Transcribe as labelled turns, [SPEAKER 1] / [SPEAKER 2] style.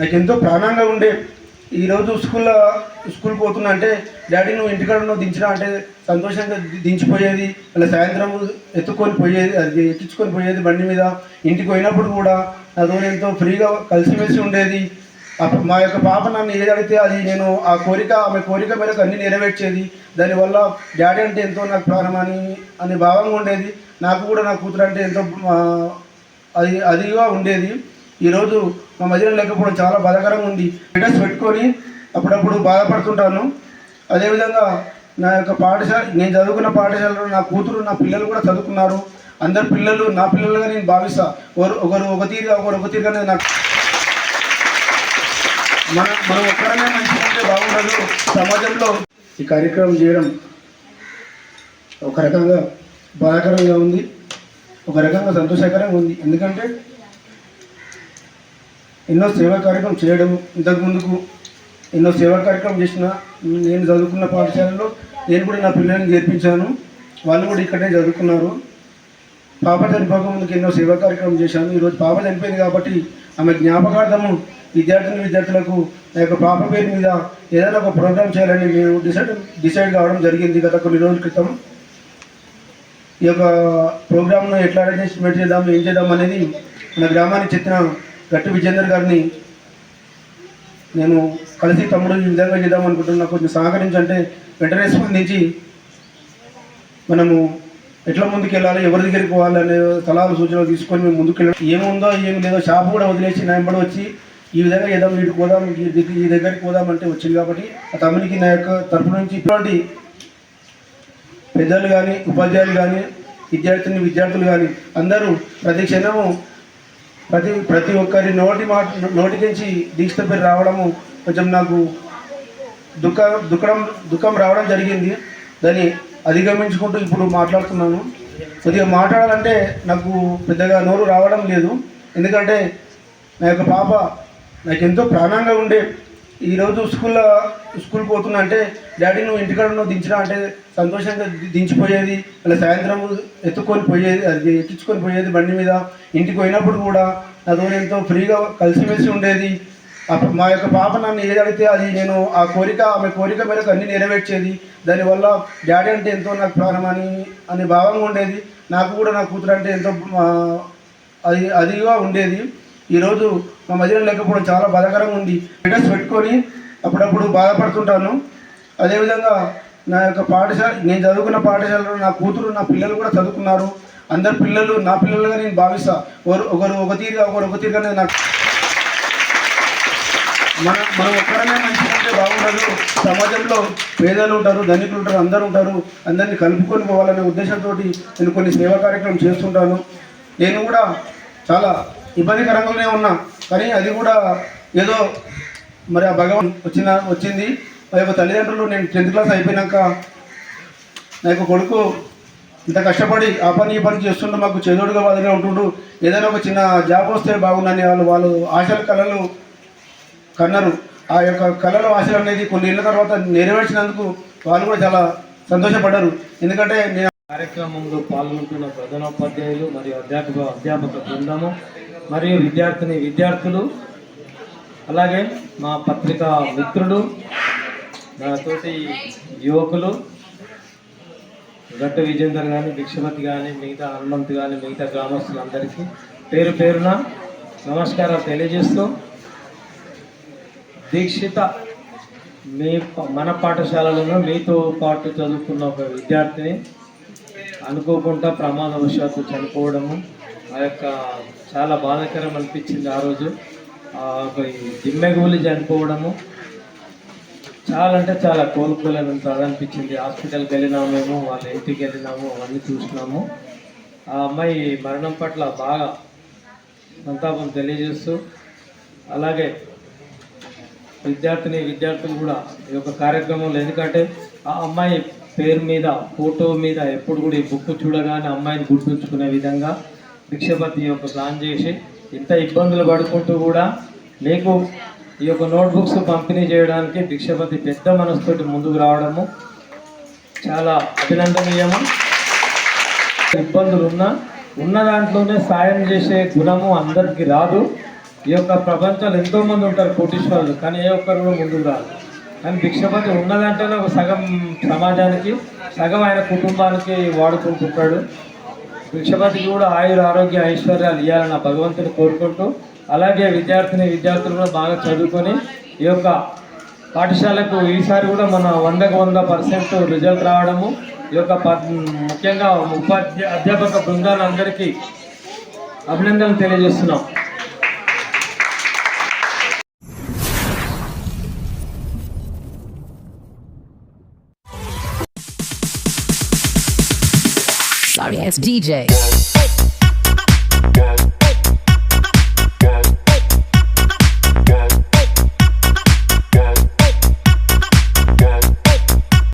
[SPEAKER 1] నాకు ఎంతో ప్రాణంగా ఉండే ఈరోజు స్కూల్ పోతున్నా అంటే డాడీ నువ్వు ఇంటికాడ నువ్వు దించినా అంటే సంతోషంగా దించిపోయేది, అలా సాయంత్రం ఎత్తుకొని పోయేది, అది ఎక్కించుకొని పోయేది బండి మీద. ఇంటికి పోయినప్పుడు కూడా నాతో ఎంతో ఫ్రీగా కలిసిమెలిసి ఉండేది. మా యొక్క పాప నన్ను ఏది అడిగితే అది నేను ఆమె కోరిక మేరకు అన్ని నెరవేర్చేది. దానివల్ల డాడీ అంటే ఎంతో నాకు ప్రాణం అనే భావంగా ఉండేది. నాకు కూడా నా కూతురు అంటే ఎంతో అదిగా ఉండేది. ఈరోజు మా మధ్యలో లేకపోవడం చాలా బాధాకరంగా ఉంది. స్టేటస్ పెట్టుకొని అప్పుడప్పుడు బాధపడుతుంటాను. అదేవిధంగా నా యొక్క నేను చదువుకున్న పాఠశాలలో నా కూతురు నా పిల్లలు కూడా చదువుకున్నారు. అందరు పిల్లలు నా పిల్లలుగా నేను భావిస్తా. ఒకరు ఒక తీరుగానే నాకు మనం ఒక్కడనే మంచిగా ఉంటే బాగుండదు. సమాజంలో ఈ కార్యక్రమం చేయడం ఒక రకంగా బాధాకరంగా ఉంది, ఒక రకంగా సంతోషకరంగా ఉంది. ఎందుకంటే ఎన్నో సేవా కార్యక్రమం చేయడం, ఇంతకుముందుకు ఎన్నో సేవా కార్యక్రమం చేసిన నేను చదువుకున్న పాఠశాలలో నేను కూడా నా పిల్లల్ని చేర్పించాను. వాళ్ళు కూడా ఇక్కడే చదువుకున్నారు. పాప చనిపోక ముందుకు ఎన్నో సేవా కార్యక్రమం చేశాను. ఈరోజు పాప చనిపోయింది కాబట్టి ఆమె జ్ఞాపకార్థము విద్యార్థులకు నా యొక్క పాప పేరు మీద ఏదైనా ఒక ప్రోగ్రాం చేయాలని మేము డిసైడ్ కావడం జరిగింది గత కొన్ని రోజుల క్రితం. ఈ యొక్క ప్రోగ్రామ్ను ఎట్లా అరేంజ్మెంట్ చేద్దాం, ఏం చేద్దాం అనేది మన గ్రామానికి చెందిన గట్టు విజేందర్ గారిని నేను కలిసి తమ్ముడు ఈ విధంగా చేద్దాం అనుకుంటున్నా, కొంచెం సహకరించంటే వెంటనే స్పందించి మనము ఎట్లా ముందుకు వెళ్ళాలి, ఎవరి దగ్గరికి పోవాలనే సలహాలు సూచనలు తీసుకొని మేము ముందుకు వెళ్ళాలి. ఏముందో ఏమి లేదో షాపు కూడా వదిలేసి నా వెంబడి వచ్చి ఈ విధంగా ఏదో వీటికి పోదాం, ఈ దగ్గరికి పోదామంటే వచ్చింది. కాబట్టి ఆ తమ్మునికి నా యొక్క తరపు నుంచి ఇటువంటి పెద్దలు కానీ, ఉపాధ్యాయులు కానీ, విద్యార్థులు కానీ అందరూ ప్రతి క్షణము ప్రతి ఒక్కరి నోటికించి దీక్ష పేరు రావడము కొంచెం నాకు దుఃఖం రావడం జరిగింది. దాన్ని అధిగమించుకుంటూ ఇప్పుడు మాట్లాడుతున్నాను. కొద్దిగా మాట్లాడాలంటే నాకు పెద్దగా నోరు రావడం లేదు. ఎందుకంటే నా యొక్క పాప నాకు ఎంతో ప్రాణంగా ఉండే ఈరోజు స్కూల్ పోతున్నా అంటే డాడీ నువ్వు ఇంటికాడ నువ్వు దించినా అంటే సంతోషంగా దించిపోయేది, అలా సాయంత్రం ఎత్తుకొని పోయేది, అది ఎక్కించుకొని పోయేది బండి మీద. ఇంటికి పోయినప్పుడు కూడా నాతో ఎంతో ఫ్రీగా కలిసిమెలిసి ఉండేది. మా యొక్క పాప నన్ను ఏది అడిగితే అది నేను ఆమె కోరిక మేరకు అన్ని నెరవేర్చేది. దానివల్ల డాడీ అంటే ఎంతో నాకు ప్రాణం అనే భావంగా ఉండేది. నాకు కూడా నా కూతురు అంటే ఎంతో అదిగా ఉండేది. ఈరోజు మా మధ్యలో లేకపోవడం చాలా బాధాకరంగా ఉంది. స్టేటస్ పెట్టుకొని అప్పుడప్పుడు బాధపడుతుంటాను. అదేవిధంగా నా యొక్క నేను చదువుకున్న పాఠశాలలో నా కూతురు నా పిల్లలు కూడా చదువుకున్నారు. అందరు పిల్లలు నా పిల్లలుగా నేను భావిస్తా. ఒకరు ఒక తీరుగానే నాకు మనం ఒక్కడనే మంచిగా ఉంటే బాగుండదు. సమాజంలో పేదలు ఉంటారు, ధనికులు ఉంటారు, అందరూ ఉంటారు. అందరినీ కలుపుకొని పోవాలనే ఉద్దేశంతో నేను కొన్ని సేవా కార్యక్రమం చేస్తుంటాను. నేను కూడా చాలా ఇబ్బందికరంగానే ఉన్నా, కానీ అది కూడా ఏదో మరి ఆ భగవాన్ వచ్చింది. మా యొక్క తల్లిదండ్రులు నేను 10th క్లాస్ అయిపోయినాక నా యొక్క కొడుకు ఇంత కష్టపడి ఆ పని ఈ పని చేస్తుంటూ మాకు చేదోడుగా వాదుగా ఉంటుండు. ఏదైనా ఒక చిన్న జాబ్ వస్తే బాగుందని వాళ్ళు కళలు కన్నారు. ఆ యొక్క కళలు ఆశలు అనేది కొన్ని ఏళ్ళ తర్వాత నెరవేర్చినందుకు వాళ్ళు కూడా చాలా సంతోషపడ్డారు. ఎందుకంటే నేను
[SPEAKER 2] కార్యక్రమంలో పాల్గొంటున్న ప్రధానోపాధ్యాయులు మరియు అధ్యాపక బృందము మరియు విద్యార్థులు, అలాగే మా పత్రికా మిత్రులు, నా తోటి యువకులు, గట్టు విజేందర్ కానీ, భిక్షపతి కానీ, మిగతా హనుమంత్ కానీ, మిగతా గ్రామస్తులందరికీ పేరు పేరున నమస్కారాలు తెలియజేస్తూ, దీక్షిత మన పాఠశాలలోనూ మీతో పాటు చదువుకున్న ఒక విద్యార్థిని అనుకోకుండా ప్రమాదవశాత్తు చనిపోవడము ఆ యొక్క చాలా బాధాకరం అనిపించింది. ఆ రోజు దిమ్మెగూలి చనిపోవడము చాలా అంటే చాలా కోలుకోలేనంత అనిపించింది. హాస్పిటల్కి వెళ్ళినామేమో, వాళ్ళ ఇంటికి వెళ్ళినాము, అవన్నీ చూసినాము. ఆ అమ్మాయి మరణం పట్ల బాగా సంతాపం తెలియజేస్తూ, అలాగే విద్యార్థులు కూడా ఈ యొక్క కార్యక్రమంలో, ఎందుకంటే ఆ అమ్మాయి పేరు మీద ఫోటో మీద ఎప్పుడు కూడా ఈ బుక్ చూడగానే అమ్మాయిని గుర్తుంచుకునే విధంగా భిక్షపతి యొక్క ప్లాన్ చేసి ఇంత ఇబ్బందులు పడుకుంటూ కూడా మీకు ఈ యొక్క నోట్బుక్స్ పంపిణీ చేయడానికి భిక్షపతి పెద్ద మనసుతోటి ముందుకు రావడము చాలా అభినందనీయము. ఇబ్బందులు ఉన్న దాంట్లోనే సాయం చేసే గుణము అందరికీ రాదు. ఈ యొక్క ప్రపంచంలో ఎంతోమంది ఉంటారు కోటీశ్వరులు, కానీ ఏ ఒక్కరు కూడా ముందుకు రాదు. కానీ భిక్షపతి ఉన్నదంటేనే ఒక సగం సమాజానికి, సగం ఆయన కుటుంబానికి వాడుకుంటుంటాడు. భిక్షపతికి కూడా ఆరోగ్య ఐశ్వర్యాలు ఇవ్వాలని భగవంతుని కోరుకుంటూ, అలాగే విద్యార్థులు కూడా బాగా చదువుకొని ఈ యొక్క పాఠశాలకు ఈసారి కూడా మన 100% రిజల్ట్ రావడము, ఈ యొక్క ముఖ్యంగా అధ్యాపక బృందాలందరికీ అభినందనలు తెలియజేస్తున్నాం.
[SPEAKER 3] Sorry, it's DJ.